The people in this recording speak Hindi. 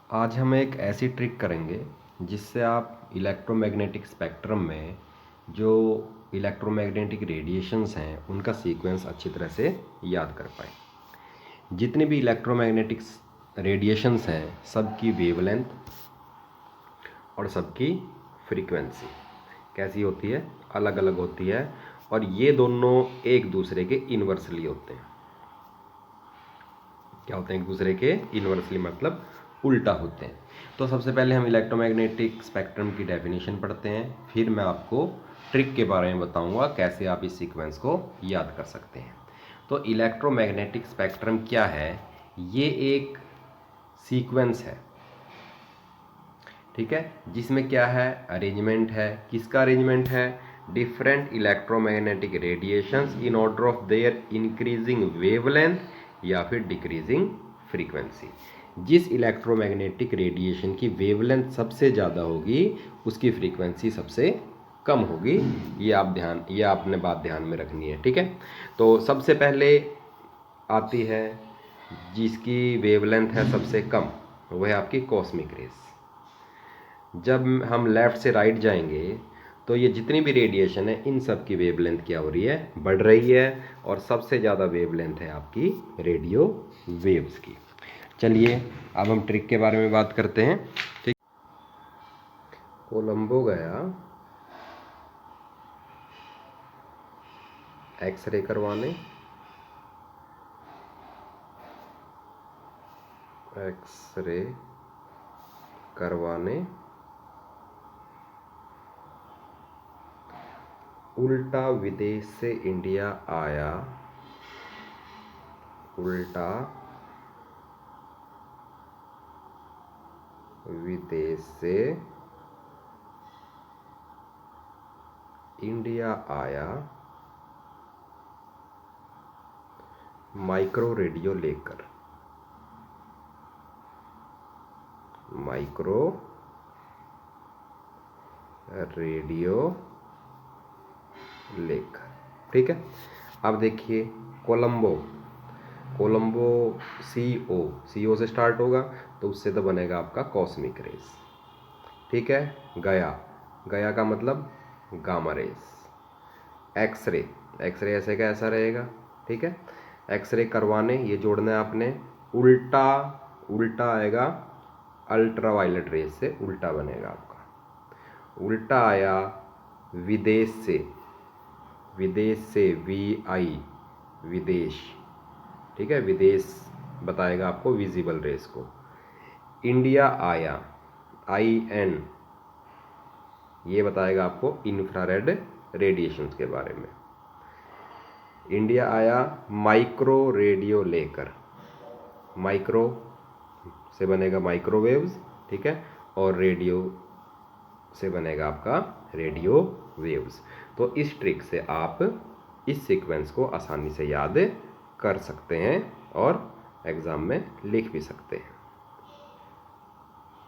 आज हम एक ऐसी ट्रिक करेंगे जिससे आप इलेक्ट्रोमैग्नेटिक स्पेक्ट्रम में जो इलेक्ट्रोमैग्नेटिक रेडिएशंस हैं उनका सीक्वेंस अच्छी तरह से याद कर पाएँ। जितने भी इलेक्ट्रोमैग्नेटिक रेडिएशंस हैं सबकी वेवलेंथ और सबकी फ्रीक्वेंसी कैसी होती है, अलग अलग होती है, और ये दोनों एक दूसरे के इन्वर्सली होते हैं। क्या होते हैं? एक दूसरे के इन्वर्सली मतलब उल्टा होते हैं। तो सबसे पहले हम इलेक्ट्रोमैग्नेटिक स्पेक्ट्रम की डेफिनेशन पढ़ते हैं, फिर मैं आपको ट्रिक के बारे में बताऊंगा कैसे आप इस सीक्वेंस को याद कर सकते हैं। तो इलेक्ट्रोमैग्नेटिक स्पेक्ट्रम क्या है? ये एक सीक्वेंस है, ठीक है, जिसमें क्या है? अरेंजमेंट है। किसका अरेंजमेंट है? Different electromagnetic radiations in order of their increasing wavelength या फिर डिक्रीजिंग फ्रीक्वेंसी। जिस इलेक्ट्रोमैग्नेटिक रेडिएशन की वेवलेंथ सबसे ज़्यादा होगी उसकी फ्रीक्वेंसी सबसे कम होगी। ये आपने बात ध्यान में रखनी है, ठीक है। तो सबसे पहले आती है जिसकी वेवलेंथ है सबसे कम, वह है आपकी कॉस्मिक रेस। जब हम लेफ़्ट से राइट जाएंगे तो ये जितनी भी रेडिएशन है इन सब की वेवलेंथ क्या हो रही है? बढ़ रही है, और सबसे ज़्यादा वेवलेंथ है आपकी रेडियो वेव्स की। चलिए अब हम ट्रिक के बारे में बात करते हैं, ठीक। कोलंबो गया एक्सरे करवाने, एक्सरे करवाने, उल्टा विदेश से इंडिया आया, उल्टा विदेश से इंडिया आया माइक्रो रेडियो लेकर, माइक्रो रेडियो लेकर, ठीक है। अब देखिए कोलंबो, कोलंबो CO से स्टार्ट होगा तो उससे तो बनेगा आपका कॉस्मिक रेस, ठीक है। गया, गया का मतलब गामा रेस। एक्सरे, एक्सरे ऐसे का ऐसा रहेगा, ठीक है। एक्सरे करवाने, ये जोड़ना है आपने। उल्टा, उल्टा आएगा अल्ट्रा वायलेट रेस से, उल्टा बनेगा आपका। उल्टा आया विदेश से, विदेश से VI, विदेश, ठीक है। विदेश बताएगा आपको विजिबल रेस को। इंडिया आया IN, ये बताएगा आपको इंफ्रारेड रेडिएशंस के बारे में। इंडिया आया माइक्रो रेडियो लेकर, माइक्रो से बनेगा माइक्रोवेव्स, ठीक है, और रेडियो से बनेगा आपका रेडियो वेव्स। तो इस ट्रिक से आप इस सीक्वेंस को आसानी से याद कर सकते हैं और एग्ज़ाम में लिख भी सकते हैं।